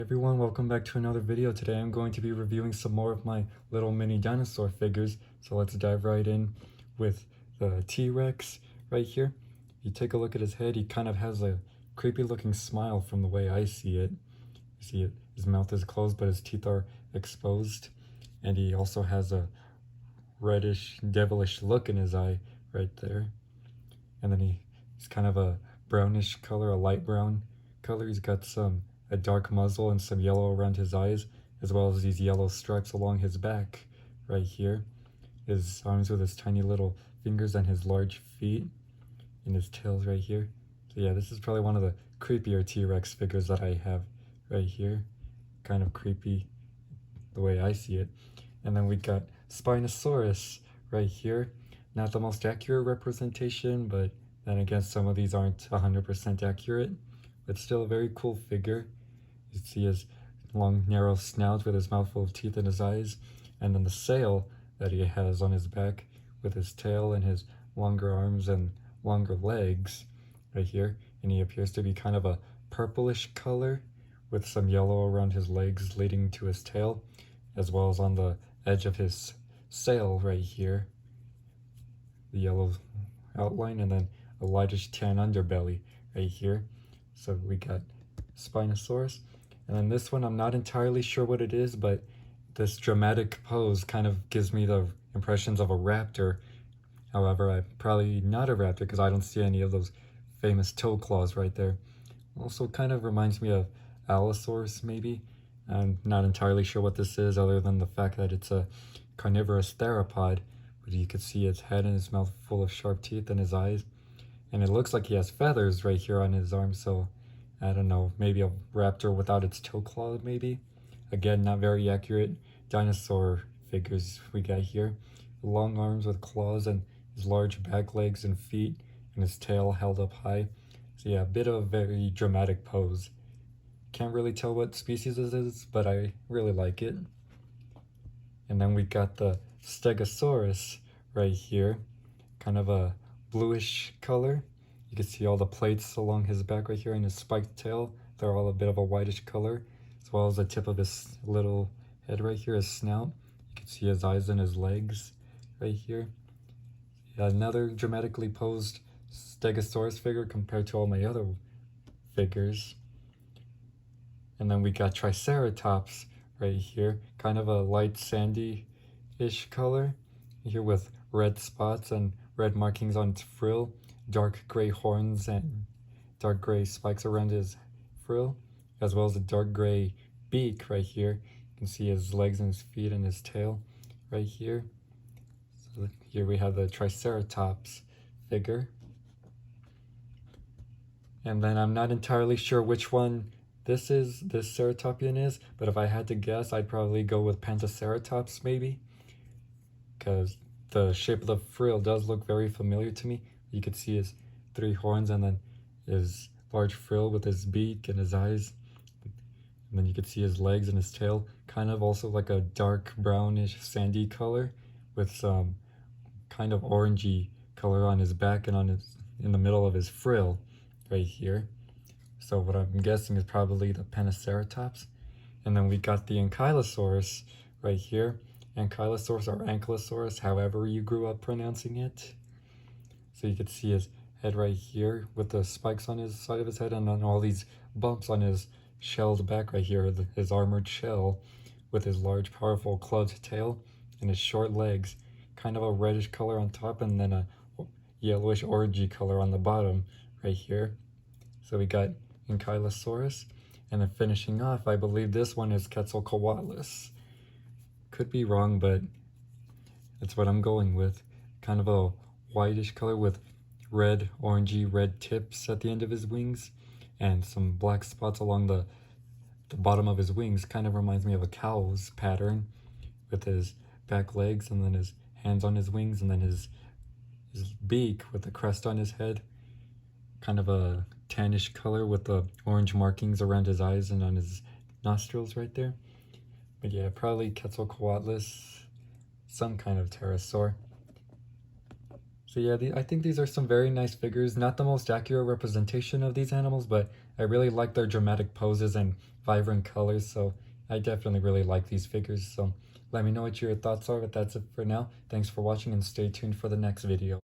Everyone, welcome back to another video. Today I'm going to be reviewing some more of my little mini dinosaur figures. So let's dive right in with the T-Rex right here. If you take a look at his head, he kind of has a creepy looking smile from the way I see it. You see it, his mouth is closed but his teeth are exposed. And he also has a reddish, devilish look in his eye right there. And then he's kind of a brownish color, a light brown color. He's got a dark muzzle and some yellow around his eyes, as well as these yellow stripes along his back right here. His arms with his tiny little fingers and his large feet, and his tails right here. So yeah, this is probably one of the creepier T-Rex figures that I have right here. Kind of creepy the way I see it. And then we got Spinosaurus right here. Not the most accurate representation, but then again, some of these aren't 100% accurate, but still a very cool figure. You see his long, narrow snout with his mouth full of teeth in his eyes, and then the sail that he has on his back with his tail and his longer arms and longer legs right here. And he appears to be kind of a purplish color with some yellow around his legs leading to his tail, as well as on the edge of his sail right here. The yellow outline and then a lightish tan underbelly right here. So we got Spinosaurus. And then this one, I'm not entirely sure what it is, but this dramatic pose kind of gives me the impressions of a raptor. However, I'm probably not a raptor because I don't see any of those famous toe claws right there. Also kind of reminds me of Allosaurus maybe. I'm not entirely sure what this is other than the fact that it's a carnivorous theropod. But you could see its head and his mouth full of sharp teeth and his eyes. And it looks like he has feathers right here on his arm, so I don't know, maybe a raptor without its toe claw maybe. Again, not very accurate dinosaur figures we got here. Long arms with claws and his large back legs and feet and his tail held up high. So yeah, a bit of a very dramatic pose. Can't really tell what species this is, but I really like it. And then we got the Stegosaurus right here, kind of a bluish color. You can see all the plates along his back right here and his spiked tail. They're all a bit of a whitish color, as well as the tip of his little head right here, his snout. You can see his eyes and his legs right here. Yeah, another dramatically posed Stegosaurus figure compared to all my other figures. And then we got Triceratops right here, kind of a light sandy-ish color here with red spots and red markings on its frill, dark gray horns and dark gray spikes around his frill, as well as a dark gray beak right here. You can see his legs and his feet and his tail right here. So here we have the Triceratops figure. And then I'm not entirely sure which one this Ceratopian is, but if I had to guess, I'd probably go with Pentaceratops maybe, because the shape of the frill does look very familiar to me. You could see his 3 horns and then his large frill with his beak and his eyes. And then you could see his legs and his tail, kind of also like a dark brownish sandy color with some kind of orangey color on his back and on his in the middle of his frill right here. So what I'm guessing is probably the Pentaceratops. And then we got the Ankylosaurus right here. Ankylosaurus or Ankylosaurus, however you grew up pronouncing it. So you could see his head right here with the spikes on his side of his head and then all these bumps on his shelled back right here, his armored shell with his large powerful clubbed tail and his short legs, kind of a reddish color on top and then a yellowish orangey color on the bottom right here. So we got Ankylosaurus, and then finishing off, I believe this one is Quetzalcoatlus. Could be wrong, but that's what I'm going with. Kind of a whitish color with red, orangey red tips at the end of his wings and some black spots along the bottom of his wings. Kind of reminds me of a cow's pattern with his back legs and then his hands on his wings and then his beak with the crest on his head. Kind of a tannish color with the orange markings around his eyes and on his nostrils right there. But yeah, probably Quetzalcoatlus, some kind of pterosaur. So yeah, I think these are some very nice figures. Not the most accurate representation of these animals, but I really like their dramatic poses and vibrant colors, so I definitely really like these figures. So let me know what your thoughts are, but that's it for now. Thanks for watching and stay tuned for the next video.